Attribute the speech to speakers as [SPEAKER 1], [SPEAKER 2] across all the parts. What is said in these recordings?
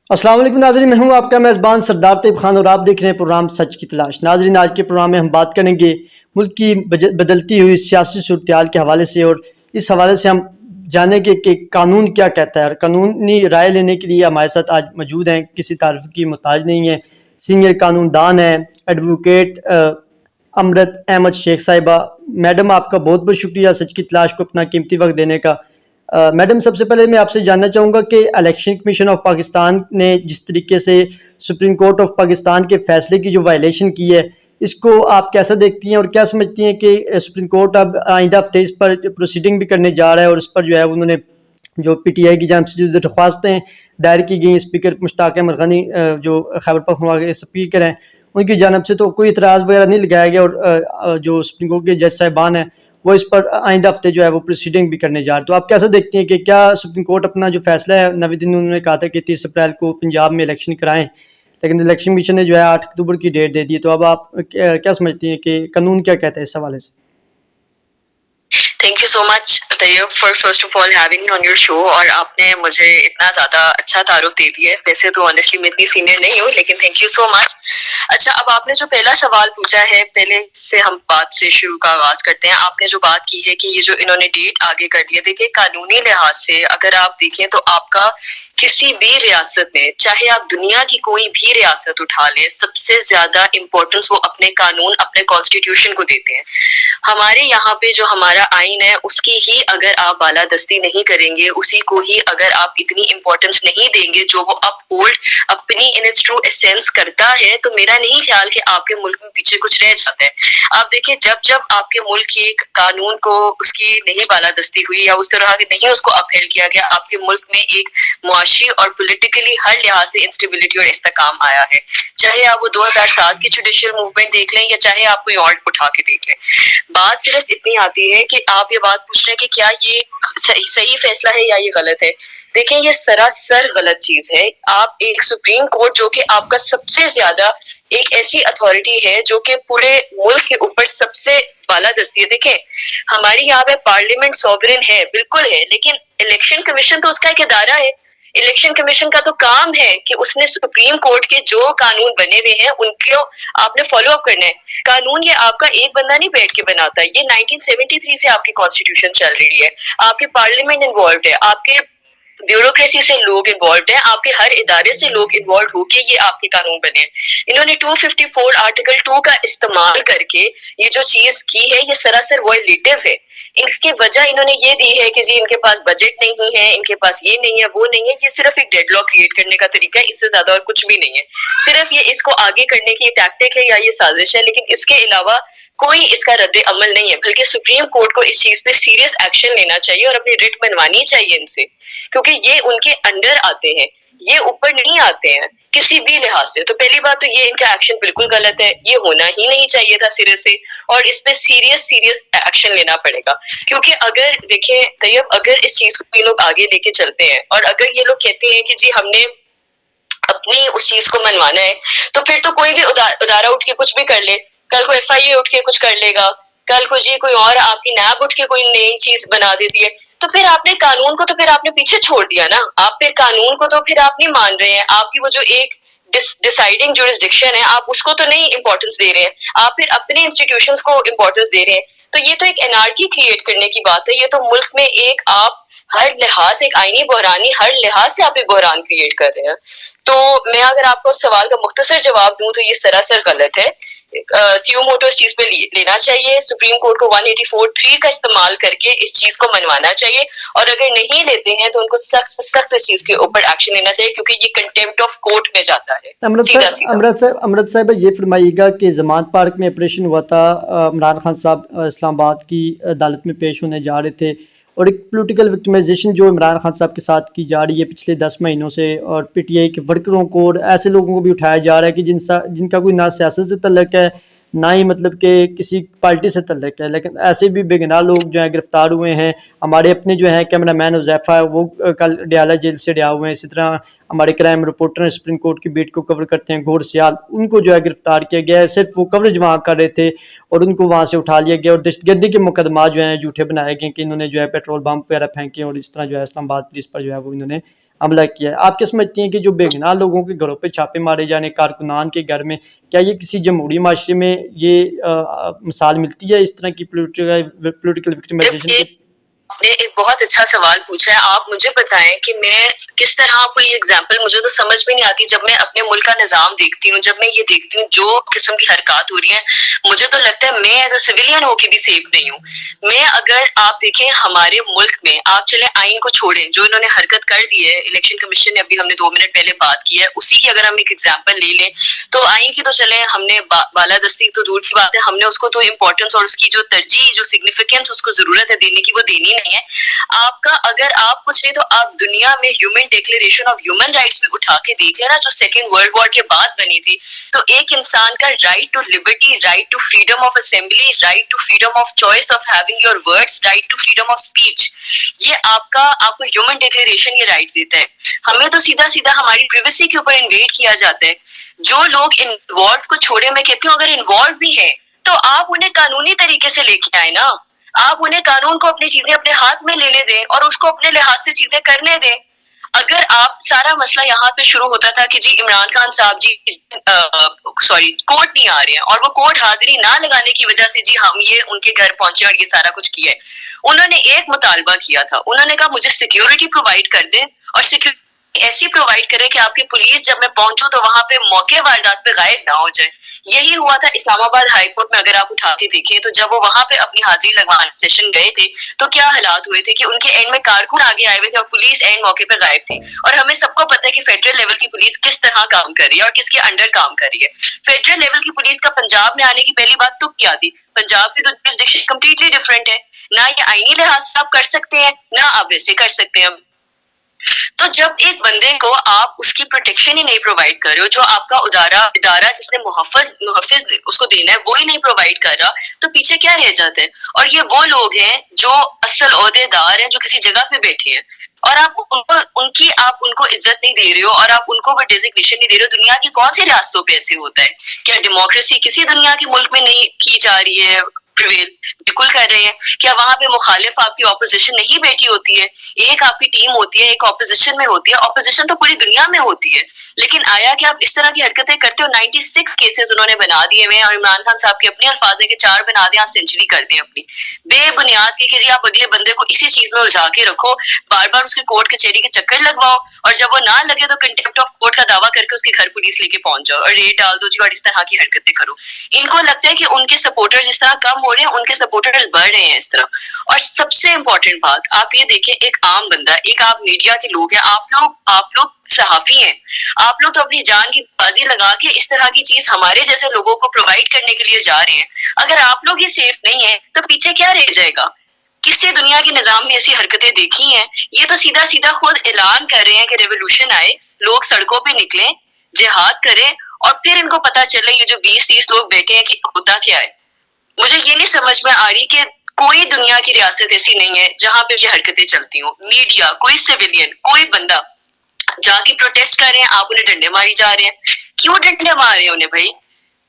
[SPEAKER 1] السلام علیکم ناظرین، میں ہوں آپ کا میزبان سردار طیب خان اور آپ دیکھ رہے ہیں پروگرام سچ کی تلاش۔ ناظرین، آج کے پروگرام میں ہم بات کریں گے ملک کی بدلتی ہوئی سیاسی صورتحال کے حوالے سے، اور اس حوالے سے ہم جانیں گے کہ قانون کیا کہتا ہے، اور قانونی رائے لینے کے لیے ہمارے ساتھ آج موجود ہیں، کسی تعارف کی محتاج نہیں ہے، سینئر قانون دان ہیں، ایڈوکیٹ امرت احمد شیخ صاحبہ۔ میڈم، آپ کا بہت بہت شکریہ سچ کی تلاش کو اپنا قیمتی وقت دینے کا۔ میڈم، سب سے پہلے میں آپ سے جاننا چاہوں گا کہ الیکشن کمیشن آف پاکستان نے جس طریقے سے سپریم کورٹ آف پاکستان کے فیصلے کی جو وائلیشن کی ہے، اس کو آپ کیسا دیکھتی ہیں اور کیا سمجھتی ہیں کہ سپریم کورٹ اب آئندہ ہفتے اس پر پروسیڈنگ بھی کرنے جا رہا ہے، اور اس پر جو ہے انہوں نے جو پی ٹی آئی کی جانب سے جو درخواستیں دائر کی گئی، اسپیکر مشتاق احمد غنی جو خیبر پختونخوا کے اسپیکر ہیں، ان کی جانب سے تو کوئی اعتراض وغیرہ نہیں لگایا گیا، اور جو سپریم کورٹ کے جج صاحبان ہیں وہ اس پر آئندہ ہفتے جو ہے وہ پروسیڈنگ بھی کرنے جا رہے ہیں۔ تو آپ کیسا دیکھتی ہیں کہ کیا سپریم کورٹ اپنا جو فیصلہ ہے، نویں دن انہوں نے کہا تھا کہ 30 اپریل کو پنجاب میں الیکشن کرائیں، لیکن الیکشن کمیشن نے جو ہے 8 اکتوبر کی ڈیٹ دے دی ہے، تو اب آپ کیا سمجھتی ہیں کہ قانون کیا کہتا ہے اس حوالے سے؟
[SPEAKER 2] Thank you so much Tayyab for first of all having me on your show, اور آپ نے مجھے اتنا زیادہ اچھا تعارف دے دیا ہے۔ ویسے تو آنیسٹلی میں اتنی سینئر نہیں ہوں، لیکن تھینک یو سو مچ۔ اچھا، اب آپ نے جو پہلا سوال پوچھا ہے، پہلے سے ہم بات سے شروع کا آغاز کرتے ہیں۔ آپ نے جو بات کی ہے کہ یہ جو انہوں نے ڈیٹ آگے کر دیا، دیکھیں قانونی لحاظ سے اگر آپ دیکھیں تو آپ کا کسی بھی ریاست میں، چاہے آپ دنیا کی کوئی بھی ریاست اٹھا لیں، سب سے زیادہ امپورٹنس وہ اپنے قانون، اپنے کانسٹیٹیوشن کو دیتے ہیں۔ ہمارے یہاں پہ جو ہمارا آئین ہے، اس کی ہی اگر آپ بالادستی نہیں کریں گے، اسی کو ہی اگر آپ اتنی امپورٹنس نہیں دیں گے جو وہ اپ ہولڈ اپنی ان اٹس ٹرو ایسنس کرتا ہے، تو میرا نہیں خیال کہ آپ کے ملک میں پیچھے کچھ رہ جاتا ہے۔ آپ دیکھیں، جب آپ کے ملک کی ایک قانون کو اس کی نہیں بالادستی ہوئی یا اس طرح کے نہیں اس کو اپہیل کیا گیا، آپ کے ملک میں ایک معاشی اور پولیٹیکلی ہر لحاظ سے انسٹیبلٹی اور استحکام آیا ہے، چاہے آپ وہ 2007 کی جوڈیشل موومنٹ دیکھ لیں یا چاہے آپ کوئی اور اٹھا کے دیکھ لیں۔ بات صرف اتنی آتی ہے کہ آپ یہ بات پوچھ رہے ہیں کہ کیا یہ صحیح فیصلہ ہے یا یہ غلط ہے۔ دیکھیں، یہ سراسر غلط چیز ہے۔ آپ ایک سپریم کورٹ جو کہ آپ کا سب سے زیادہ ایک ایسی اتھارٹی ہے جو کہ پورے ملک کے اوپر سب سے بالادستی ہے۔ دیکھیں، ہماری یہاں پہ پارلیمنٹ سوورن ہے، بالکل ہے، لیکن الیکشن کمیشن تو اس کا ایک ادارہ ہے۔ الیکشن کمیشن کا تو کام ہے کہ اس نے سپریم کورٹ کے جو قانون بنے ہوئے ہیں ان کو آپ نے فالو اپ کرنا ہے۔ قانون یہ آپ کا ایک بندہ نہیں بیٹھ کے بناتا ہے، یہ 1973 سے آپ کی کانسٹیٹیوشن چل رہی ہے، آپ کے پارلیمنٹ انوالوڈ ہے، آپ کے بیوروکریسی سے لوگ انوالوڈ ہیں، آپ کے ہر ادارے سے لوگ انوالوڈ ہو کے یہ آپ کے قانون بنے ہیں۔ انہوں نے 254 آرٹیکل 2 کا استعمال کر کے یہ جو چیز کی ہے، یہ سراسر وائلیٹو ہے۔ اس کی وجہ انہوں نے یہ دی ہے کہ جی ان کے پاس بجٹ نہیں ہے، ان کے پاس یہ نہیں ہے، وہ نہیں ہے۔ یہ صرف ایک ڈیڈ لاک کریٹ کرنے کا طریقہ ہے، اس سے زیادہ اور کچھ بھی نہیں ہے۔ صرف یہ اس کو آگے کرنے کی ٹیکٹک ہے یا یہ سازش ہے، لیکن اس کے علاوہ کوئی اس کا رد عمل نہیں ہے۔ بلکہ سپریم کورٹ کو اس چیز پہ سیریس ایکشن لینا چاہیے اور اپنی رٹ منوانی چاہیے ان سے، کیونکہ یہ ان کے انڈر آتے ہیں، یہ اوپر نہیں آتے ہیں کسی بھی لحاظ سے۔ تو پہلی بات تو یہ ان کا ایکشن بالکل غلط ہے، یہ ہونا ہی نہیں چاہیے تھا سرے سے، اور اس پہ سیریس ایکشن لینا پڑے گا۔ کیونکہ اگر دیکھیں طیب، اگر اس چیز کو یہ لوگ آگے لے کے چلتے ہیں اور اگر یہ لوگ کہتے ہیں کہ جی ہم نے اپنی اس چیز کو منوانا ہے، تو پھر تو کوئی بھی ادارہ اٹھ کے کچھ بھی کر لے، کل کو ایف آئی اے اٹھ کے کچھ کر لے گا، کل کو جی کوئی اور آپ کی نیب اٹھ کے کوئی نئی چیز بنا دیتی ہے، تو پھر آپ نے قانون کو تو پھر آپ نے پیچھے چھوڑ دیا نا۔ آپ پھر قانون کو تو پھر آپ نہیں مان رہے ہیں، آپ کی وہ جو ایک ڈیسائیڈنگ جورسڈکشن ہے، آپ اس کو تو نہیں امپورٹنس دے رہے ہیں، آپ پھر اپنے انسٹیٹیوشنز کو امپورٹنس دے رہے ہیں۔ تو یہ تو ایک انارکی کریٹ کرنے کی بات ہے، یہ تو ملک میں ایک آپ ہر لحاظ، ایک آئینی بحرانی ہر لحاظ سے آپ ایک بحران کریٹ کر رہے ہیں۔ تو میں اگر آپ کو اس سوال کا مختصر جواب دوں تو یہ سراسر غلط ہے۔ سیو موٹو اس چیز پہ لینا چاہیے، سپریم کورٹ کو 184(3) کا استعمال کر کے اس چیز کو منوانا چاہیے، اور اگر نہیں لیتے ہیں تو ان کو سخت سے سخت اس چیز کے اوپر ایکشن لینا چاہیے، کیونکہ یہ کنٹیمپٹ آف کورٹ میں جاتا ہے۔
[SPEAKER 1] امرت صاحب یہ فرمائیے گا کہ ضمانت پارک میں آپریشن ہوا تھا، عمران خان صاحب اسلام آباد کی عدالت میں پیش ہونے جا رہے تھے، اور ایک پولیٹیکل وکٹمائزیشن جو عمران خان صاحب کے ساتھ کی جا رہی ہے پچھلے 10 مہینوں سے، اور پی ٹی آئی کے ورکروں کو اور ایسے لوگوں کو بھی اٹھایا جا رہا ہے کہ جن کا کوئی نہ سیاست سے تعلق ہے، نہ ہی مطلب کہ کسی پارٹی سے تعلق ہے، لیکن ایسے بھی بے گناہ لوگ جو ہیں گرفتار ہوئے ہیں۔ ہمارے اپنے جو ہیں کیمرہ مین حذیفہ ہے، وہ کل ڈیالہ جیل سے رہا ہوئے ہیں۔ اسی طرح ہمارے کرائم رپورٹر ہیں، سپریم کورٹ کی بیٹ کو کور کرتے ہیں، گور سیال، ان کو جو ہے گرفتار کیا گیا ہے، صرف وہ کوریج وہاں کر رہے تھے اور ان کو وہاں سے اٹھا لیا گیا، اور دہشت گردی کے مقدمات جو ہیں جھوٹے بنائے گئے کہ انہوں نے جو ہے پیٹرول بم وغیرہ پھینکے، اور اس طرح جو ہے اسلام آباد پولیس پر جو ہے وہ انہوں نے حملہ کیا ہے. آپ کیا سمجھتی ہیں کہ جو بے گناہ لوگوں کے گھروں پہ چھاپے مارے جانے، کارکنان کے گھر میں، کیا یہ کسی جمہوری معاشرے میں یہ مثال ملتی ہے اس طرح کی پولیٹیکل وکٹمائزیشن کی؟
[SPEAKER 2] آپ نے ایک بہت اچھا سوال پوچھا ہے. آپ مجھے بتائیں کہ میں کس طرح کوئی ایگزامپل، مجھے تو سمجھ میں نہیں آتی جب میں اپنے ملک کا نظام دیکھتی ہوں، جب میں یہ دیکھتی ہوں جو قسم کی حرکات ہو رہی ہیں، مجھے تو لگتا ہے میں ایز اے سویلین ہو کے بھی سیف نہیں ہوں. میں اگر آپ دیکھیں ہمارے ملک میں، آپ چلے آئین کو چھوڑیں جو انہوں نے حرکت کر دی ہے، الیکشن کمیشن نے ابھی ہم نے 2 منٹ پہلے بات کی ہے، اسی کی اگر ہم ایک ایگزامپل لے لیں تو آئین کی تو چلیں ہم نے بالادستی تو دور کی بات ہے، ہم نے اس کو تو امپورٹنس اور اس کی جو ترجیح، جو سگنیفیکینس اس کو ضرورت ہے دینے کی، وہ دینی نہیں ہے. آپ کا اگر آپ کچھ نہیں تو آپ دنیا میں human declaration of human rights بھی اٹھا کے دیکھ لینا جو سیکنڈ ورلڈ وار کے بعد بنی تھی. تو ایک انسان کا right to liberty, right to freedom of assembly, right to freedom of choice of having your words, right to freedom of speech, یہ آپ کو ہیومن ڈیکلیریشن یہ رائٹ دیتا ہے. ہمیں تو سیدھا سیدھا ہماری پریویسی کے اوپر انویڈ کیا جاتا ہے. جو لوگ انوالو کو چھوڑے، میں کہتی ہوں اگر انوالو بھی ہے تو آپ انہیں قانونی طریقے سے لے کے آئے نا، آپ انہیں قانون کو اپنی چیزیں اپنے ہاتھ میں لینے دیں اور اس کو اپنے لحاظ سے چیزیں کرنے دیں. اگر آپ، سارا مسئلہ یہاں پہ شروع ہوتا تھا کہ جی عمران خان صاحب جی کورٹ نہیں آ رہے ہیں، اور وہ کورٹ حاضری نہ لگانے کی وجہ سے جی ہم یہ ان کے گھر پہنچے اور یہ سارا کچھ کیا ہے. انہوں نے ایک مطالبہ کیا تھا، انہوں نے کہا مجھے سیکیورٹی پرووائڈ کر دیں، اور سیکیورٹی ایسی پرووائڈ کرے کہ آپ کی پولیس جب میں پہنچوں تو وہاں پہ موقع واردات پہ غائب نہ ہو جائے. یہی ہوا تھا اسلام آباد ہائی کورٹ میں. اگر آپ اٹھا کے دیکھیں تو جب وہ وہاں پہ اپنی حاضری لگوانے سیشن گئے تھے تو کیا حالات ہوئے تھے کہ ان کے اینڈ میں کارکن آگے آئے ہوئے تھے اور پولیس اینڈ موقع پہ غائب تھی. اور ہمیں سب کو پتہ ہے کہ فیڈرل لیول کی پولیس کس طرح کام کر رہی ہے اور کس کے انڈر کام کر رہی ہے. فیڈرل لیول کی پولیس کا پنجاب میں آنے کی پہلی بات تو کیا تھی؟ پنجاب کی تو جورسڈکشن کمپلیٹلی ڈفرینٹ ہے. نہ یہ آئینی لحاظ سے آپ کر سکتے ہیں، نہ آپ ویسے کر سکتے ہیں. تو جب ایک بندے کو آپ اس کی پروٹیکشن ہی نہیں پرووائڈ کر رہے ہو، جو آپ کا ادارہ جس نے محفظ اس کو دینا ہے وہی نہیں پرووائڈ کر رہا، تو پیچھے کیا رہ جاتا ہے؟ اور یہ وہ لوگ ہیں جو اصل عہدے دار ہیں، جو کسی جگہ پہ بیٹھے ہیں، اور آپ ان کو عزت نہیں دے رہے ہو، اور آپ ان کو وہ ڈیزگنیشن نہیں دے رہے ہو. دنیا کی کون سی ریاستوں پہ ایسے ہوتا ہے؟ کیا ڈیموکریسی کسی دنیا کے ملک میں نہیں کی جا رہی ہے پریویل؟ بالکل کر رہے ہیں. کیا وہاں پہ مخالف آپ کی اپوزیشن نہیں بیٹھی ہوتی ہے؟ ایک آپ کی ٹیم ہوتی ہے، ایک اپوزیشن میں ہوتی ہے. اپوزیشن تو پوری دنیا میں ہوتی ہے، لیکن آیا کہ آپ اس طرح کی حرکتیں کرتے ہو؟ 96 کیسز انہوں نے بنا دیے ہوئے ہیں، اور عمران خان صاحب کے اپنے الفاظ ہیں کہ 4 بنا دیں آپ سینچری کر دیں اپنی. بے بنیاد کی کہ جی آپ اگلے بندے کو اسی چیز میں الجھا کے رکھو، بار بار اس کے کورٹ کچہری کے چکر لگواؤ، اور جب وہ نہ لگے تو کنٹیمپٹ آف کورٹ کا دعویٰ کر کے اس کے گھر پولیس لے کے پہنچ جاؤ اور ریٹ ڈال دو جی، اور اس طرح کی حرکتیں کرو. ان کو لگتا ہے کہ ان کے سپورٹر جس طرح کم ہو رہے ہیں، ان کے سپورٹرز بڑھ رہے ہیں اس طرح. اور سب سے امپورٹنٹ بات آپ یہ دیکھیں، ایک عام بندہ، ایک آپ میڈیا کے لوگ ہیں، آپ لوگ صحافی ہیں، آپ لوگ تو اپنی جان کی بازی لگا کے اس طرح کی چیز ہمارے جیسے لوگوں کو پرووائڈ کرنے کے لیے جا رہے ہیں. اگر آپ لوگ ہی سیف نہیں ہیں تو پیچھے کیا رہ جائے گا؟ کس سے دنیا کے نظام میں ایسی حرکتیں دیکھی ہیں؟ یہ تو سیدھا سیدھا خود اعلان کر رہے ہیں کہ ریولوشن آئے، لوگ سڑکوں پہ نکلیں، جہاد کریں، اور پھر ان کو پتا چلے یہ جو 20-30 لوگ بیٹھے ہیں کہ ہوتا کیا ہے. مجھے یہ نہیں سمجھ میں آ رہی کہ کوئی دنیا کی ریاست ایسی نہیں ہے جہاں پہ یہ حرکتیں چلتی ہوں. میڈیا، کوئی سویلین، کوئی بندہ جا کے پروٹیسٹ کر رہے ہیں، آپ انہیں ڈنڈے ماری جا رہے ہیں. کیوں ڈنڈے مار رہے ہیں انہیں بھائی؟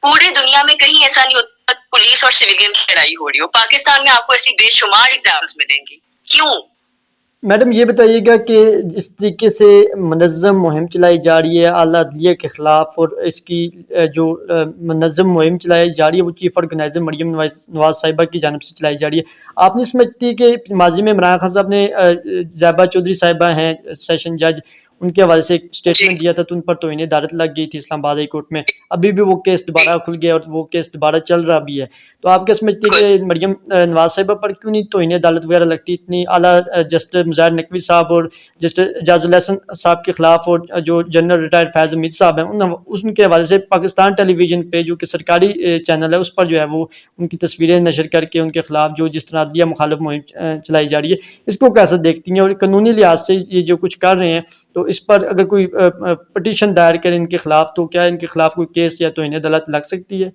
[SPEAKER 2] پوری دنیا میں کہیں ایسا نہیں ہوتا پولیس اور سویلین کی لڑائی ہو رہی ہو. پاکستان میں آپ کو ایسی بے شمار ایگزامپلز ملیں گی. کیوں؟
[SPEAKER 1] میڈم یہ بتائیے گا کہ جس طریقے سے منظم مہم چلائی جا رہی ہے اعلیٰ عدلیہ کے خلاف، اور اس کی جو منظم مہم چلائی جا رہی ہے وہ چیف آرگنائزر مریم نواز صاحبہ کی جانب سے چلائی جا رہی ہے، آپ نہیں سمجھتی کہ ماضی میں عمران خان صاحب نے زیبا چودھری صاحبہ ہیں سیشن جج، ان کے حوالے سے ایک اسٹیٹمنٹ دیا تھا تو ان پر توہین عدالت لگ گئی تھی اسلام آباد ہائی کورٹ میں، ابھی بھی وہ کیس دوبارہ کھل گیا اور وہ کیس دوبارہ چل رہا بھی ہے. تو آپ کیا سمجھتے ہیں کہ مریم نواز صاحبہ پر کیوں نہیں توہین عدالت وغیرہ لگتی؟ اتنی اعلیٰ جسٹس مظاہر نقوی صاحب اور جسٹس اعجاز الحسن صاحب کے خلاف، اور جو جنرل ریٹائرڈ فیض حمید صاحب ہیں ان کے حوالے سے پاکستان ٹیلی ویژن پہ جو کہ سرکاری چینل ہے اس پر جو ہے وہ ان کی تصویریں نشر کر کے ان کے خلاف جو جس طرح عدلیہ مخالف مہم چلائی جا رہی ہے، اس کو کیسے دیکھتی ہیں؟ اور قانونی لحاظ سے یہ جو کچھ کر رہے ہیں تو اس پر اگر کوئی پٹیشن دائر کرے ان کے خلاف تو کیا ان کے خلاف کوئی کیس یا توہین عدالت لگ سکتی ہے؟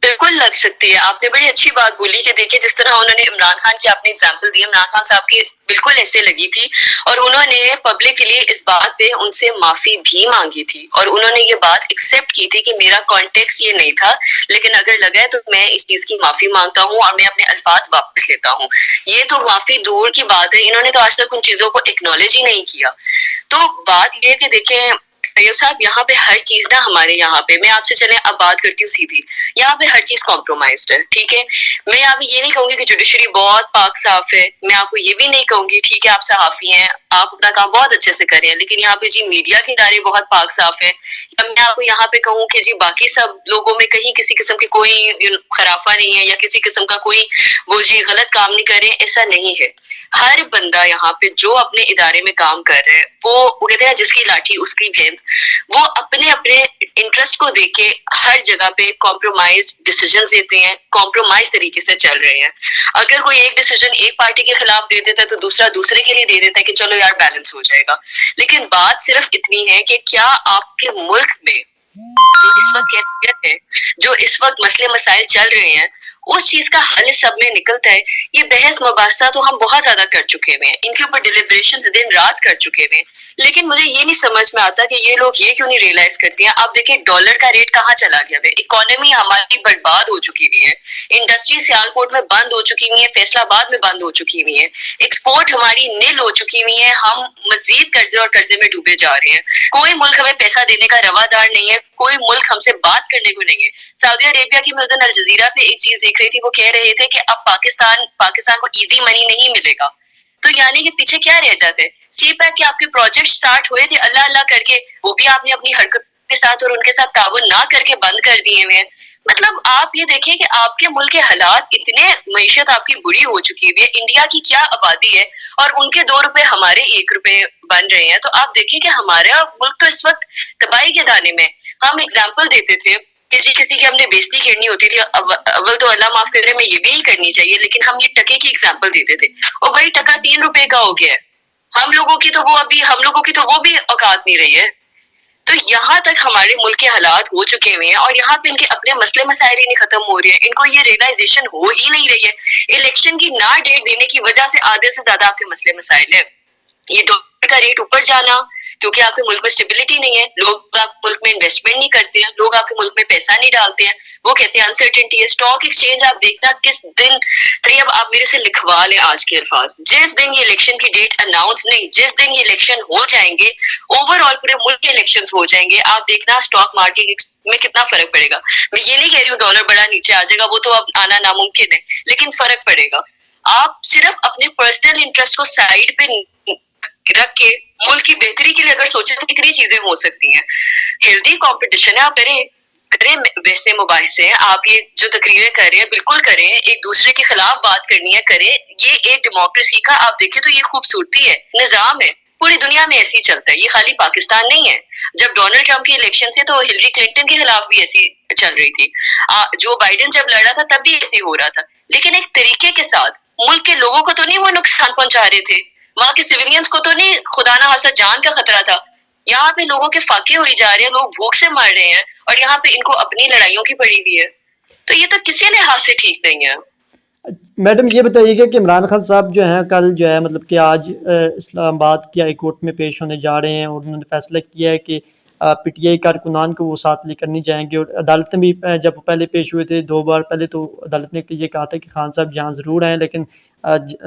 [SPEAKER 2] بالکل بالکل لگ سکتی ہے. آپ نے بڑی اچھی بات بولی کہ دیکھیے جس طرح انہوں نے عمران خان کی آپ نے اگزامپل دی, عمران خان صاحب کی بالکل ایسے لگی تھی اور انہوں نے پبلکلی اس بات پہ ان سے معافی بھی مانگی تھی اور انہوں نے یہ بات ایکسیپٹ کی تھی کہ میرا کانٹیکسٹ یہ نہیں تھا, لیکن اگر لگا ہے تو میں اس چیز کی معافی مانگتا ہوں اور میں اپنے الفاظ واپس لیتا ہوں. یہ تو معافی دور کی بات ہے, انہوں نے تو آج تک ان چیزوں کو اکنالج ہی نہیں کیا. تو بات یہ کہ دیکھیں طیب صاحب یہاں پہ ہر چیز نا ہمارے یہاں پہ, میں آپ سے چلیں اب بات کرتی ہوں سیدھی, یہاں پہ ہر چیز کمپرومائزڈ ہے. ٹھیک ہے, میں یہاں پہ یہ نہیں کہوں گی کہ جوڈیشری بہت پاک صاف ہے, میں آپ کو یہ بھی نہیں کہوں گی ٹھیک ہے آپ صحافی ہیں آپ اپنا کام بہت اچھے سے کریں, لیکن یہاں پہ جی میڈیا کے ادارے بہت پاک صاف ہے. یا میں آپ کو یہاں پہ کہوں کہ جی باقی سب لوگوں میں کہیں کسی قسم کی کوئی خرافہ نہیں ہے یا کسی قسم کا کوئی وہ جی غلط کام نہیں کر رہے, ایسا نہیں ہے. ہر بندہ یہاں پہ جو اپنے ادارے میں کام کر رہے ہیں وہ کہتے ہیں جس کی لاٹھی اس کی بھینس, وہ اپنے اپنے انٹرسٹ کو دیکھ کے ہر جگہ پہ کمپرومائز ڈیسیژنز دیتے ہیں, کمپرومائز طریقے سے چل رہے ہیں. اگر کوئی ایک ڈیسیژن ایک پارٹی کے خلاف دے دیتا ہے تو دوسرا دوسرے کے لیے دے دیتا ہے کہ چلو یار بیلنس ہو جائے گا. لیکن بات صرف اتنی ہے کہ کیا آپ کے ملک میں جو اس وقت کیفیت ہے, جو اس وقت مسئلے مسائل چل رہے ہیں, اس چیز کا حل سب میں نکلتا ہے. یہ بحث مباحثہ تو ہم بہت زیادہ کر چکے ہوئے ہیں, ان کے اوپر ڈیلیبریشنز دن رات کر چکے ہوئے ہیں, لیکن مجھے یہ نہیں سمجھ میں آتا کہ یہ لوگ یہ کیوں نہیں ریئلائز کرتے ہیں. آپ دیکھیں ڈالر کا ریٹ کہاں چلا گیا ہے, اکانومی ہماری برباد ہو چکی ہوئی ہے, انڈسٹری سیالکوٹ میں بند ہو چکی ہوئی ہے, فیصل آباد میں بند ہو چکی ہوئی ہے, ایکسپورٹ ہماری نل ہو چکی ہوئی ہے, ہم مزید قرضے اور قرضے میں ڈوبے جا رہے ہیں. کوئی ملک ہمیں پیسہ دینے کا روادار نہیں ہے, کوئی ملک ہم سے بات کرنے کو نہیں ہے. سعودی عربیہ کی میں اس دن الجزیرہ پہ ایک چیز دیکھ رہی تھی, وہ کہہ رہے تھے کہ اب پاکستان کو ایزی منی نہیں ملے گا. تو یعنی کہ پیچھے کیا رہ جاتا ہے. سی پیک کے آپ کے پروجیکٹ سٹارٹ ہوئے تھے اللہ اللہ کر کے, وہ بھی آپ نے اپنی حرکت کے ساتھ اور ان کے ساتھ تعاون نہ کر کے بند کر دیے ہوئے ہیں. مطلب آپ یہ دیکھیں کہ آپ کے ملک کے حالات اتنے, معیشت آپ کی بری ہو چکی ہوئی ہے, انڈیا کی کیا آبادی ہے اور ان کے 2 روپے ہمارے 1 روپے بن رہے ہیں. تو آپ دیکھیں کہ ہمارا ملک تو اس وقت تباہی کے دانے میں. ہم اگزامپل دیتے تھے کہ جی کسی کی ہم نے بےزتی کرنی ہوتی تھی, اول تو اللہ معاف کر رہے میں یہ بھی نہیں کرنی چاہیے, لیکن ہم یہ ٹکے کی اگزامپل دیتے تھے, اور بھائی ٹکا 3 روپے کا ہو گیا ہے. ہم لوگوں کی تو وہ بھی اوقات نہیں رہی ہے. تو یہاں تک ہمارے ملک کے حالات ہو چکے ہوئے ہیں اور یہاں پہ ان کے اپنے مسئلے مسائل ہی نہیں ختم ہو رہے ہیں, ان کو یہ ریئلائزیشن ہو ہی نہیں رہی ہے. الیکشن کی نہ ڈیٹ دینے کی وجہ سے آدھے سے زیادہ آپ کے مسئلے مسائل ہیں. یہ ڈالر کا ریٹ اوپر جانا کیونکہ آپ کے ملک میں اسٹیبلٹی نہیں ہے, لوگ آپ کے ملک میں انویسٹمنٹ نہیں کرتے ہیں, لوگ آپ کے ملک میں پیسہ نہیں ڈالتے ہیں, وہ کہتے ہیں انسرٹنٹی ہے. اسٹاک ایکسچینج آپ دیکھنا کس دن, طیب آپ میرے سے لکھوا لیں آج کے الفاظ, جس دن یہ الیکشن کی ڈیٹ اناؤنس نہیں, جس دن یہ الیکشن ہو جائیں گے, اوور آل پورے ملک کے الیکشن ہو جائیں گے, آپ دیکھنا اسٹاک مارکیٹ میں کتنا فرق پڑے گا. میں یہ نہیں کہہ رہی ہوں ڈالر بڑا نیچے آ جائے گا, وہ تو اب آنا ناممکن ہے, لیکن فرق پڑے گا. آپ صرف اپنے پرسنل انٹرسٹ کو سائڈ پہ رکھ کے ملک کی بہتری کے لیے اگر سوچیں تو کتنی چیزیں ہو سکتی ہیں. ہیلدی کمپٹیشن ہے, آپ کریں ویسے مباحثے ہیں, آپ یہ جو تقریریں کر رہے ہیں بالکل کریں, ایک دوسرے کے خلاف بات کرنی ہے کریں, یہ ایک ڈیموکریسی کا آپ دیکھیں تو یہ خوبصورتی ہے, نظام ہے, پوری دنیا میں ایسے ہی چلتا ہے, یہ خالی پاکستان نہیں ہے. جب ڈونلڈ ٹرمپ کی الیکشن سے تو ہلری کلنٹن کے خلاف بھی ایسی چل رہی تھی, جو بائیڈن جب لڑا تھا تب بھی ایسے ہی ہو رہا تھا, لیکن ایک طریقے کے ساتھ. ملک کے لوگوں کو تو نہیں وہ نقصان پہنچا رہے تھے, وہاں کے سویلینز کو تو نہیں خدا نہ خاصہ جان کا خطرہ تھا. یہاں پہ لوگوں کے فاقے ہوئی جا رہے ہیں, لوگ بھوک سے مر رہے ہیں, اور یہاں پہ ان کو اپنی لڑائیوں کی پڑی ہوئی ہے. تو یہ تو کسی لحاظ سے ٹھیک نہیں ہے.
[SPEAKER 1] میڈم یہ بتائیے گا کہ عمران خان صاحب جو ہیں کل جو ہے مطلب کہ آج اسلام آباد کی ہائی کورٹ میں پیش ہونے جا رہے ہیں, اور انہوں نے فیصلہ کیا ہے کہ پی ٹی آئی کارکنان کو وہ ساتھ لے کر نہیں جائیں گے. اور عدالت میں بھی جب وہ پہلے پیش ہوئے تھے 2 بار پہلے, تو عدالت نے یہ کہا تھا کہ خان صاحب یہاں ضرور آئیں, لیکن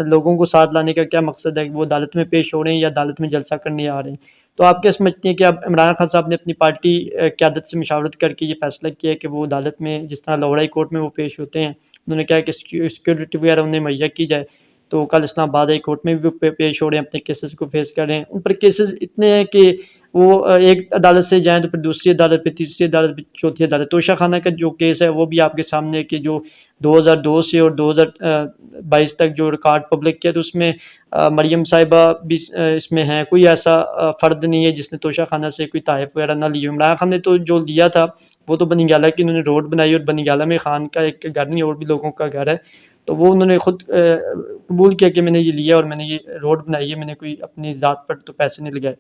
[SPEAKER 1] لوگوں کو ساتھ لانے کا کیا مقصد ہے کہ وہ عدالت میں پیش ہو رہے ہیں یا عدالت میں جلسہ کرنے آ رہے ہیں. تو آپ کیا سمجھتے ہیں کہ اب عمران خان صاحب نے اپنی پارٹی قیادت سے مشاورت کر کے یہ فیصلہ کیا ہے کہ وہ عدالت میں جس طرح لاہور ہائی کورٹ میں وہ پیش ہوتے ہیں, انہوں نے کہا کہ سیکورٹی وغیرہ انہیں مہیا کی جائے, تو کل اسلام آباد ہائی کورٹ میں بھی پیش ہو رہے ہیں, اپنے کیسز کو فیس کر رہے ہیں. ان پر کیسز اتنے ہیں کہ وہ ایک عدالت سے جائیں تو پھر دوسری عدالت پہ, تیسری عدالت پہ, چوتھی عدالت. توشہ خانہ کا جو کیس ہے وہ بھی آپ کے سامنے ہے کہ جو 2002 سے اور 2022 تک جو ریکارڈ پبلک کیا, تو اس میں مریم صاحبہ بھی اس میں ہیں. کوئی ایسا فرد نہیں ہے جس نے توشہ خانہ سے کوئی تحائف وغیرہ نہ لی. عمران خان نے تو جو لیا تھا وہ تو بنی گالہ کی انہوں نے روڈ بنائی, اور بنی گالہ میں خان کا ایک گھر نہیں اور بھی لوگوں کا گھر ہے, تو وہ انہوں نے خود قبول کیا کہ میں نے یہ لیا اور میں نے یہ روڈ بنائی ہے, میں نے کوئی اپنی ذات پر تو پیسے نہیں لگائے.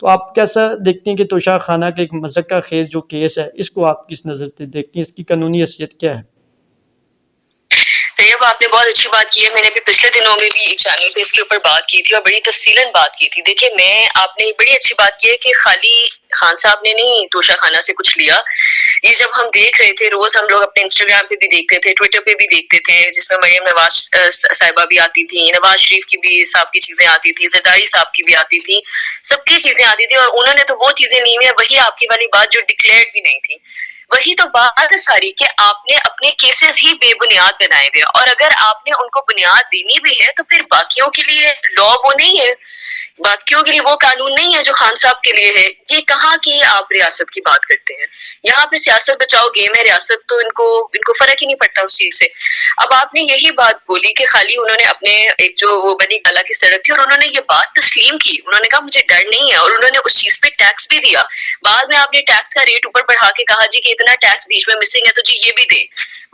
[SPEAKER 1] تو آپ کیسا دیکھتے ہیں کہ توشہ خانہ کا ایک مذکر خیز جو کیس ہے, اس کو آپ کس نظر سے دیکھتے ہیں, اس کی قانونی حیثیت کیا ہے؟
[SPEAKER 2] طیب آپ نے بہت اچھی بات کی ہے. میں نے ابھی پچھلے دنوں میں بھی ایک چینل پہ اس کے اوپر بات کی تھی اور بڑی تفصیلاً بات کی تھی. دیکھیے آپ نے بڑی اچھی بات کی ہے کہ خالی خان صاحب نے نہیں توشہ خانہ سے کچھ لیا. یہ جب ہم دیکھ رہے تھے روز ہم لوگ اپنے انسٹاگرام پہ بھی دیکھتے تھے, ٹویٹر پہ بھی دیکھتے تھے, جس میں مریم نواز صاحبہ بھی آتی تھی, نواز شریف کی بھی صاحب کی چیزیں آتی تھی, زرداری صاحب کی بھی آتی تھی, سب کی چیزیں آتی تھی, اور انہوں نے تو وہ چیزیں لی ہوئی ہیں, وہی آپ کی والی بات جو ڈکلیئرڈ بھی نہیں تھی. وہی تو بات ہے ساری کہ آپ نے اپنے کیسز ہی بے بنیاد بنائے ہوئے, اور اگر آپ نے ان کو بنیاد دینی بھی ہے تو پھر باقیوں کے لیے لا وہ نہیں ہے, باقیوں کے لیے وہ قانون نہیں ہے جو خان صاحب کے لیے ہے. یہ کہاں کی آپ ریاست کی بات کرتے ہیں؟ یہاں پہ سیاست بچاؤ گیم ہے, ریاست تو ان کو فرق ہی نہیں پڑتا اس چیز سے. اب آپ نے یہی بات بولی کہ خالی انہوں نے اپنے ایک جو وہ بنی گالا کی سڑک تھی اور انہوں نے یہ بات تسلیم کی, انہوں نے کہا مجھے ڈر نہیں ہے, اور انہوں نے اس چیز پہ ٹیکس بھی دیا. بعد میں آپ نے ٹیکس کا ریٹ اوپر بڑھا کے کہا جی کہ اتنا ٹیکس بیچ میں مسنگ ہے تو جی یہ بھی دے.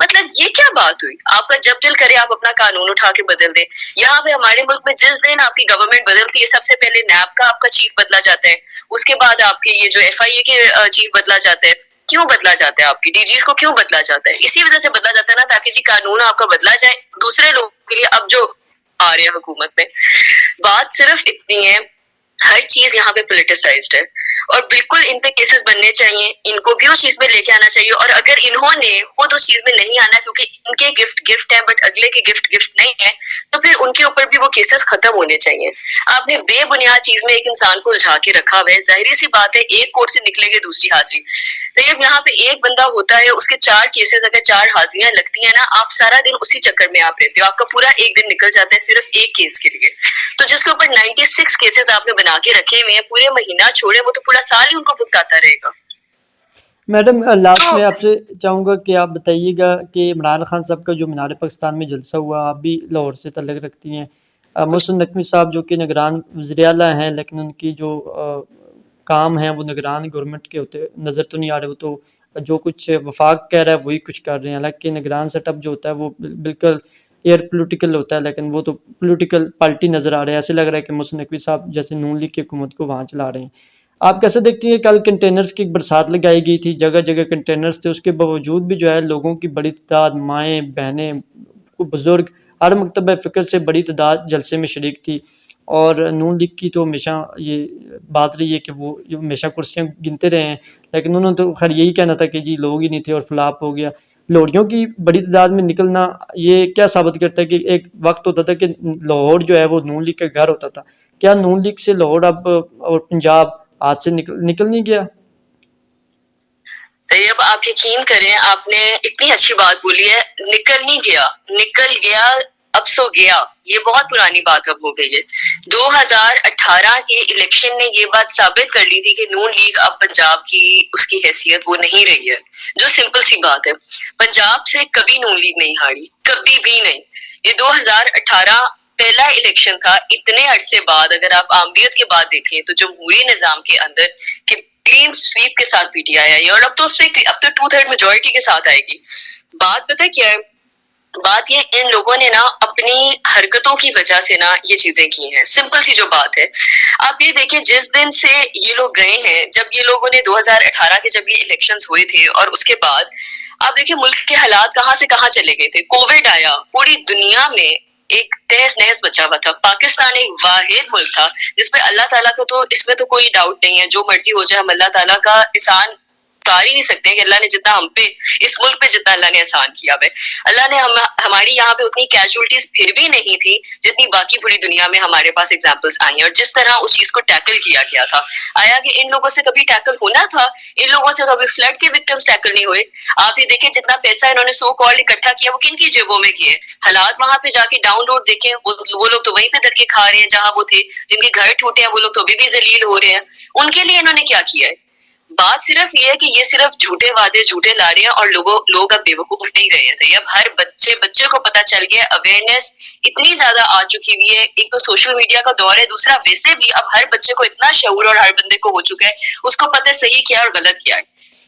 [SPEAKER 2] مطلب یہ کیا بات ہوئی؟ آپ کا جب دل کرے آپ اپنا قانون اٹھا کے بدل دیں. یہاں پہ ہمارے ملک میں جس دن آپ کی گورنمنٹ بدلتی ہے سب سے پہلے نیب کا آپ کا چیف بدلا جاتا ہے, اس کے بعد آپ کے یہ جو FIA کے چیف بدلا جاتا ہے. کیوں بدلا جاتا ہے؟ آپ کی DGs کو کیوں بدلا جاتا ہے؟ اسی وجہ سے بدلا جاتا ہے نا, تاکہ جی قانون آپ کا بدلا جائے دوسرے لوگوں کے لیے. اب جو آ رہے ہیں حکومت میں, بات صرف اتنی ہے, ہر چیز یہاں پہ پولیٹیسائزڈ ہے, اور بالکل ان پہ کیسز بننے چاہیے, ان کو بھی اس چیز میں لے کے آنا چاہیے. اور اگر انہوں نے خود اس چیز میں نہیں آنا کیونکہ ان کے گفٹ ہے بٹ اگلے کے گفٹ نہیں ہے, تو پھر ان کے اوپر بھی وہ کیسز ختم ہونے چاہیے. آپ نے بے بنیاد چیز میں ایک انسان کو الجھا کے رکھا ہوا ہے. ظاہری سی بات ہے ایک کورٹ سے نکلے گی دوسری حاضری. تو یہ یہاں پہ ایک بندہ ہوتا ہے, اس کے 4 کیسز, اگر 4 حاضریاں لگتی ہیں نا, آپ سارا دن اسی چکر میں آپ رہتے ہو, آپ کا پورا ایک دن نکل جاتا ہے صرف ایک کیس کے لیے. تو جس کے اوپر 96 کیسز آپ نے بنا کے رکھے ہوئے ہیں, پورے مہینہ چھوڑے, وہ تو پورا سال ہی ان کو بھگتاتا رہے گا.
[SPEAKER 1] میڈم لاسٹ میں آپ سے چاہوں گا کہ آپ بتائیے گا کہ عمران خان صاحب کا جو مینار پاکستان میں جلسہ ہوا, آپ بھی لاہور سے تعلق رکھتی ہیں. محسن نقوی صاحب جو کہ نگران وزیر اعلیٰ ہیں, لیکن ان کی جو کام ہیں وہ نگران گورنمنٹ کے ہوتے نظر تو نہیں آ رہے. وہ تو جو کچھ وفاق کہہ رہا ہے وہی کچھ کر رہے ہیں, حالانکہ نگران سیٹ اپ جو ہوتا ہے وہ بالکل ایئر پولیٹیکل ہوتا ہے, لیکن وہ تو پولیٹیکل پارٹی نظر آ رہے ہیں. ایسے لگ رہا ہے کہ محسن نقوی صاحب جیسے نون لیگ کی حکومت کو وہاں چلا رہے ہیں. آپ کیسے دیکھتی ہیں؟ کل کنٹینرز کی ایک برسات لگائی گئی تھی, جگہ جگہ کنٹینرز تھے, اس کے باوجود بھی جو ہے لوگوں کی بڑی تعداد, مائیں بہنیں بزرگ, ہر مکتبہ فکر سے بڑی تعداد جلسے میں شریک تھی. اور نون لیگ کی تو ہمیشہ یہ بات رہی ہے کہ وہ ہمیشہ کرسیاں گنتے رہے ہیں, لیکن انہوں نے تو خیر یہی کہنا تھا کہ جی لوگ ہی نہیں تھے اور فلاپ ہو گیا. لوہڑیوں کی بڑی تعداد میں نکلنا یہ کیا ثابت کرتا ہے کہ ایک وقت ہوتا تھا کہ لاہور جو ہے وہ نون لیگ کا گھر ہوتا تھا. کیا نون لیگ سے لاہور اب اور پنجاب ہاتھ سے نکل نہیں گیا؟
[SPEAKER 2] طیب آپ یقین کریں, آپ نے اتنی اچھی بات بولی ہے, نکل نہیں گیا, نکل گیا اب سو گیا. یہ بہت پرانی بات اب ہو گئی ہے. 2018 کے الیکشن نے یہ بات ثابت کر لی تھی کہ نون لیگ اب پنجاب کی اس کی حیثیت وہ نہیں رہی ہے, جو سمپل سی بات ہے. پنجاب سے کبھی نون لیگ نہیں ہاری, کبھی بھی نہیں. یہ 2018 پہلا الیکشن تھا اتنے عرصے بعد. اگر آپ عامریت کے بعد دیکھیں تو جمہوری نظام کے اندر کہ کلین سویپ کے ساتھ PTI آئی, اور اب تو 2/3 میجورٹی کے ساتھ آئے گی. بات پتہ کیا ہے؟ بات یہ ان لوگوں نے نا اپنی حرکتوں کی وجہ سے نا یہ چیزیں کی ہیں. سمپل سی جو بات ہے, آپ یہ دیکھیں جس دن سے یہ لوگ گئے ہیں, جب یہ لوگوں نے 2018 کے جب یہ الیکشنز ہوئے تھے, اور اس کے بعد آپ دیکھیں ملک کے حالات کہاں سے کہاں چلے گئے تھے. کووڈ آیا, پوری دنیا میں ایک تہس نہس بچا ہوا تھا. پاکستان ایک واحد ملک تھا جس میں اللہ تعالیٰ کا تو اس میں تو کوئی ڈاؤٹ نہیں ہے, جو مرضی ہو جائے ہم اللہ تعالیٰ کا احسان اتار ہی نہیں سکتے کہ اللہ نے جتنا ہم پہ اس ملک پہ جتنا اللہ نے احسان کیا ہے. اللہ نے ہماری یہاں پہ اتنی کیجولٹیز پھر بھی نہیں تھی جتنی باقی پوری دنیا میں ہمارے پاس ایگزامپلس آئی ہیں. اور جس طرح اس چیز کو ٹیکل کیا گیا تھا, آیا کہ ان لوگوں سے کبھی ٹیکل ہونا تھا؟ ان لوگوں سے کبھی فلڈ کے وکٹمز ٹیکل نہیں ہوئے. آپ یہ دیکھیں جتنا پیسہ انہوں نے سو کالڈ اکٹھا کیا وہ کن کی جیبوں میں کیے. حالات وہاں پہ جا کے ڈاؤن لوڈ دیکھیں, وہ لوگ تو وہیں پہ دھکے کھا رہے ہیں جہاں وہ تھے. جن کے گھر ٹوٹے ہیں وہ لوگ تو ابھی بھی ذلیل ہو رہے ہیں. ان کے لیے انہوں نے کیا کیا ہے؟ بات صرف یہ ہے کہ یہ صرف جھوٹے وعدے جھوٹے لا رہے ہیں, اور لوگ اب بیوقوف نہیں رہے تھے. اب ہر بچے کو پتا چل گیا, اویئرنیس اتنی زیادہ آ چکی ہوئی ہے. ایک تو سوشل میڈیا کا دور ہے, دوسرا ویسے بھی اب ہر بچے کو اتنا شعور اور ہر بندے کو ہو چکا ہے, اس کو پتہ ہے صحیح کیا اور غلط کیا ہے.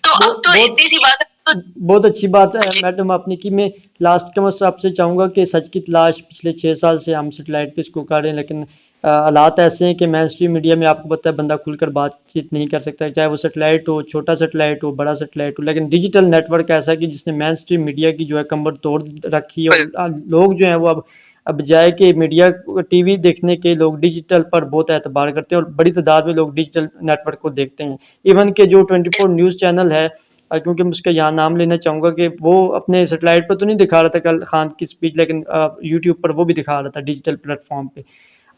[SPEAKER 2] تو اب تو اتنی سی بات ہے.
[SPEAKER 1] بہت اچھی بات ہے میڈم آپ نے کی. میں لاسٹ کا آپ سے چاہوں گا کہ سچ کی تلاش پچھلے 6 سال سے ہم سیٹلائٹ پہ اس کو کر رہے ہیں, لیکن حالات ایسے ہیں کہ مین اسٹریم میڈیا میں آپ کو پتہ ہے بندہ کھل کر بات چیت نہیں کر سکتا، چاہے وہ سیٹلائٹ ہو، چھوٹا سیٹلائٹ ہو، بڑا سیٹلائٹ ہو، لیکن ڈیجیٹل نیٹ ورک ایسا ہے کہ جس نے مین اسٹریم میڈیا کی جو ہے کمر توڑ رکھی ہے، اور لوگ جو ہیں وہ اب بجائے کہ میڈیا ٹی وی دیکھنے کے لوگ ڈیجیٹل پر بہت اعتبار کرتے ہیں، اور بڑی تعداد میں لوگ ڈیجیٹل نیٹ ورک کو دیکھتے ہیں۔ ایون کہ جو 24 نیوز چینل ہے، کیونکہ میں اس کا یہاں نام لینا چاہوں گا کہ وہ اپنے سیٹلائٹ پر تو نہیں دکھا رہا تھا کل خان کی اسپیچ، لیکن یوٹیوب پر وہ بھی دکھا رہا تھا ڈیجیٹل پلیٹ فارم پہ۔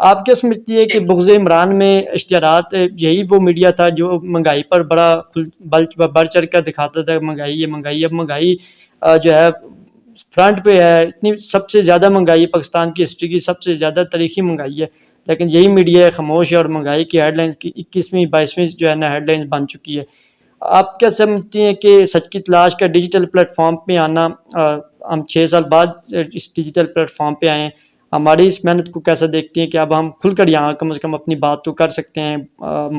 [SPEAKER 1] آپ کیا سمجھتی ہے کہ بغض عمران میں اشتہارات یہی وہ میڈیا تھا جو مہنگائی پر بڑا بڑھ چڑھ کر دکھاتا تھا، مہنگائی ہے مہنگائی، اب مہنگائی جو ہے فرنٹ پہ ہے، اتنی سب سے زیادہ مہنگائی پاکستان کی ہسٹری کی سب سے زیادہ تاریخی مہنگائی ہے، لیکن یہی میڈیا خاموش ہے اور مہنگائی کی ہیڈ لائنز کی 21ویں 22ویں جو ہے نا ہیڈ لائنز بن چکی ہے۔ آپ کیا سمجھتی ہیں کہ سچ کی تلاش کا ڈیجیٹل پلیٹ فارم پہ آنا، ہم 6 سال بعد اس ڈیجیٹل پلیٹ فارم پہ آئے ہیں، ہماری اس محنت کو کیسا دیکھتی ہیں کہ اب ہم کھل کر یہاں کم از کم اپنی بات تو کر سکتے ہیں،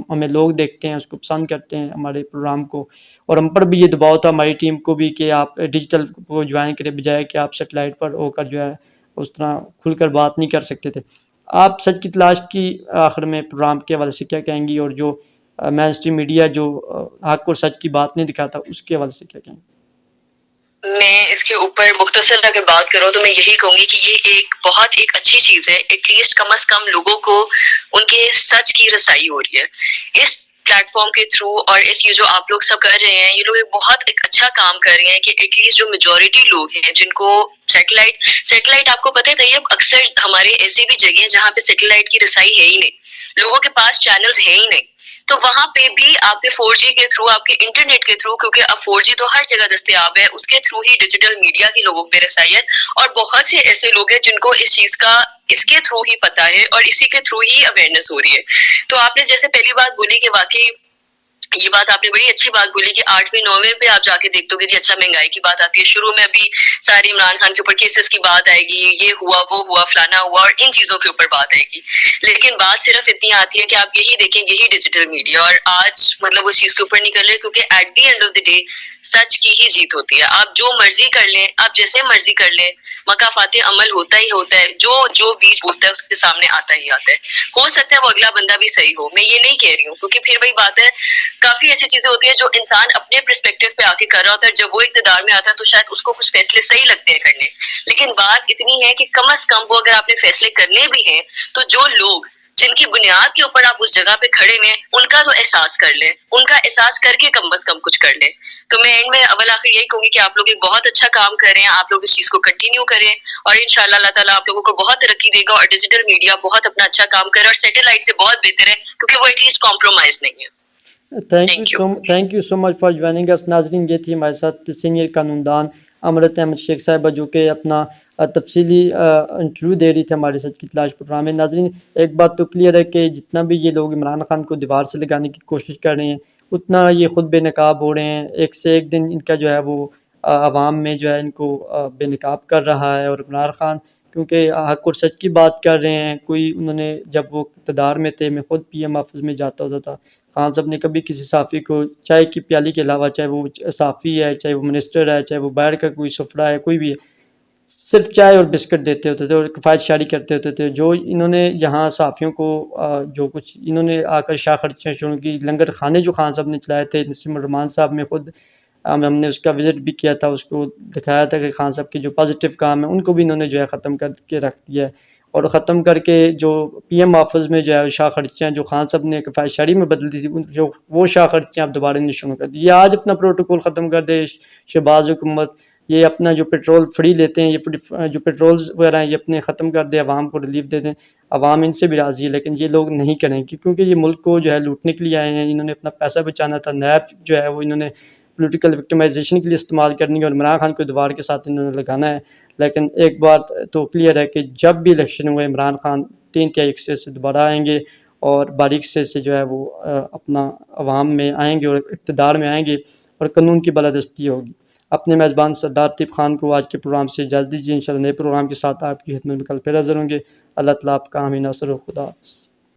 [SPEAKER 1] ہمیں لوگ دیکھتے ہیں، اس کو پسند کرتے ہیں ہمارے پروگرام کو، اور ہم پر بھی یہ دباؤ تھا ہماری ٹیم کو بھی کہ آپ ڈیجیٹل کو جوائن کرے بجائے کہ آپ سیٹلائٹ پر ہو کر جو ہے اس طرح کھل کر بات نہیں کر سکتے تھے۔ آپ سچ کی تلاش کی آخر میں پروگرام کے حوالے سے کیا کہیں گی، اور جو مین اسٹریم میڈیا جو حق اور سچ کی بات نہیں دکھاتا اس کے حوالے سے کیا کہیں گے؟
[SPEAKER 2] میں اس کے اوپر مختصر اگر بات کروں تو میں یہی کہوں گی کہ یہ ایک اچھی چیز ہے، ایٹ لیسٹ کم از کم لوگوں کو ان کے سچ کی رسائی ہو رہی ہے اس پلیٹ فارم کے تھرو، اور اس یہ جو آپ لوگ سب کر رہے ہیں، یہ لوگ ایک اچھا کام کر رہے ہیں کہ ایٹ لیسٹ جو میجورٹی لوگ ہیں جن کو سیٹلائٹ آپ کو پتہ ہے طیب اکثر ہمارے ایسی بھی جگہ ہیں جہاں پہ سیٹلائٹ کی رسائی ہے ہی نہیں، لوگوں کے پاس چینلز ہے ہی نہیں، تو وہاں پہ بھی آپ کے 4G کے تھرو، آپ کے انٹرنیٹ کے تھرو، کیونکہ اب 4G تو ہر جگہ دستیاب ہے، اس کے تھرو ہی ڈیجیٹل میڈیا کے لوگوں پہ رسائی ہے، اور بہت سے ایسے لوگ ہیں جن کو اس چیز کا اس کے تھرو ہی پتا ہے اور اسی کے تھرو ہی اویئرنیس ہو رہی ہے۔ تو آپ نے جیسے پہلی بات بولی کہ واقعی یہ بات آپ نے بڑی اچھی بات بولی کہ 8ویں 9ویں پہ آپ جا کے دیکھتے ہو کہ جی اچھا مہنگائی کی بات آتی ہے، شروع میں ابھی ساری عمران خان کے اوپر کیسز کی بات آئے گی، یہ ہوا وہ ہوا فلانا ہوا، اور ان چیزوں کے اوپر بات آئے گی، لیکن بات صرف اتنی آتی ہے کہ آپ یہی دیکھیں یہی ڈیجیٹل میڈیا، اور آج مطلب اس چیز کے اوپر نہیں کر رہے، کیونکہ at the end of the day سچ کی ہی جیت ہوتی ہے، آپ جو مرضی کر لیں، آپ جیسے مرضی کر لیں، مقافات عمل ہوتا ہی ہوتا ہے، جو بیچ بولتا ہے اس کے سامنے آتا ہی آتا ہے، ہو سکتا ہے وہ اگلا بندہ بھی صحیح ہو، میں یہ نہیں کہہ رہی ہوں، کیونکہ پھر وہی بات ہے، کافی ایسی چیزیں ہوتی ہیں جو انسان اپنے پرسپیکٹیو پہ آ کے کر رہا ہوتا ہے، جب وہ اقتدار میں آتا ہے تو شاید اس کو کچھ فیصلے صحیح لگتے ہیں کرنے، لیکن بات اتنی ہے کہ کم از کم وہ اگر آپ نے فیصلے کرنے بھی ہیں تو جو لوگ جن کی بنیاد کے اوپر آپ اس جگہ پہ کھڑے ہوئے ہیں ان کا تو احساس کر لیں، ان کا احساس کر کے کم از کم کچھ کر لیں۔ تو میں اینڈ میں اول آخر یہی کہوں گی کہ آپ لوگ ایک بہت اچھا کام کر رہے ہیں، آپ لوگ اس چیز کو کنٹینیو کریں، اور انشاءاللہ اللہ تعالیٰ آپ لوگوں کو بہت ترقی دے گا، اور ڈیجیٹل میڈیا بہت اپنا اچھا کام کرے، اور سیٹلائٹ سے بہت بہتر ہے کیونکہ وہ ایٹ لیسٹ کمپرومائز نہیں ہے۔
[SPEAKER 1] Thank you so much for joining اس۔ ناظرین، یہ تھی ہمارے ساتھ سینئر قانون دان امرت احمد شیخ صاحبہ، جو کہ اپنا تفصیلی انٹرویو دے رہی تھی ہمارے سچ کی تلاش پروگرام میں۔ ناظرین، ایک بات تو کلیئر ہے کہ جتنا بھی یہ لوگ عمران خان کو دیوار سے لگانے کی کوشش کر رہے ہیں، اتنا یہ خود بے نقاب ہو رہے ہیں، ایک سے ایک دن ان کا جو ہے وہ عوام میں جو ہے ان کو بے نقاب کر رہا ہے، اور عمران خان کیونکہ حق اور سچ کی بات کر رہے ہیں، کوئی انہوں نے جب وہ اقتدار میں تھے، میں خود پی ایم آفس میں جاتا ہوتا تھا، خان صاحب نے کبھی کسی صحافی کو چائے کی پیالی کے علاوہ، چاہے وہ صحافی ہے، چاہے وہ منسٹر ہے، چاہے وہ باہر کا کوئی سفرہ ہے، کوئی بھی ہے، صرف چائے اور بسکٹ دیتے ہوتے تھے اور کفایت شاری کرتے ہوتے تھے۔ جو انہوں نے یہاں صحافیوں کو جو کچھ انہوں نے آ کر شاہ خرچیاں شروع کی، لنگر خانے جو خان صاحب نے چلائے تھے، نسیم الرحمان صاحب میں خود ہم نے اس کا وزٹ بھی کیا تھا، اس کو دکھایا تھا کہ خان صاحب کے جو پازیٹیو کام ہیں ان کو بھی انہوں نے جو ہے ختم کر کے رکھ دیا ہے، اور ختم کر کے جو پی ایم آفس میں جو ہے شاہ خرچیاں جو خان صاحب نے کفایت شاری میں بدل دی تھی، جو وہ شاہ خرچیاں اب دوبارہ نہیں شروع کر دی۔ یہ آج اپنا پروٹوکول ختم کر دے شہباز حکومت، یہ اپنا جو پیٹرول فری لیتے ہیں، یہ جو پیٹرولز وغیرہ ہیں یہ اپنے ختم کر دے، عوام کو ریلیف دے دیں، عوام ان سے بھی راضی ہے، لیکن یہ لوگ نہیں کریں گے کیونکہ یہ ملک کو جو ہے لوٹنے کے لیے آئے ہیں، انہوں نے اپنا پیسہ بچانا تھا، نیب جو ہے وہ انہوں نے پولیٹیکل وکٹمائزیشن کے لیے استعمال کرنی ہے، اور عمران خان کو دوبارہ کے ساتھ انہوں نے لگانا ہے۔ لیکن ایک بات تو کلیئر ہے کہ جب بھی الیکشن ہوئے، عمران خان 3/3 حصے سے دوبارہ آئیں گے، اور باریک سے جو ہے وہ اپنا عوام میں آئیں گے اور اقتدار میں آئیں گے، اور قانون کی بالادستی ہوگی۔ اپنے میزبان سردار طیب خان کو آج کے پروگرام سے اجازت دیجیے، انشاءاللہ نئے پروگرام کے ساتھ آپ کی خدمت میں کل پھر حاضر ہوں گے۔ اللہ تعالیٰ آپ کا حامی ناصر و خدا حافظ۔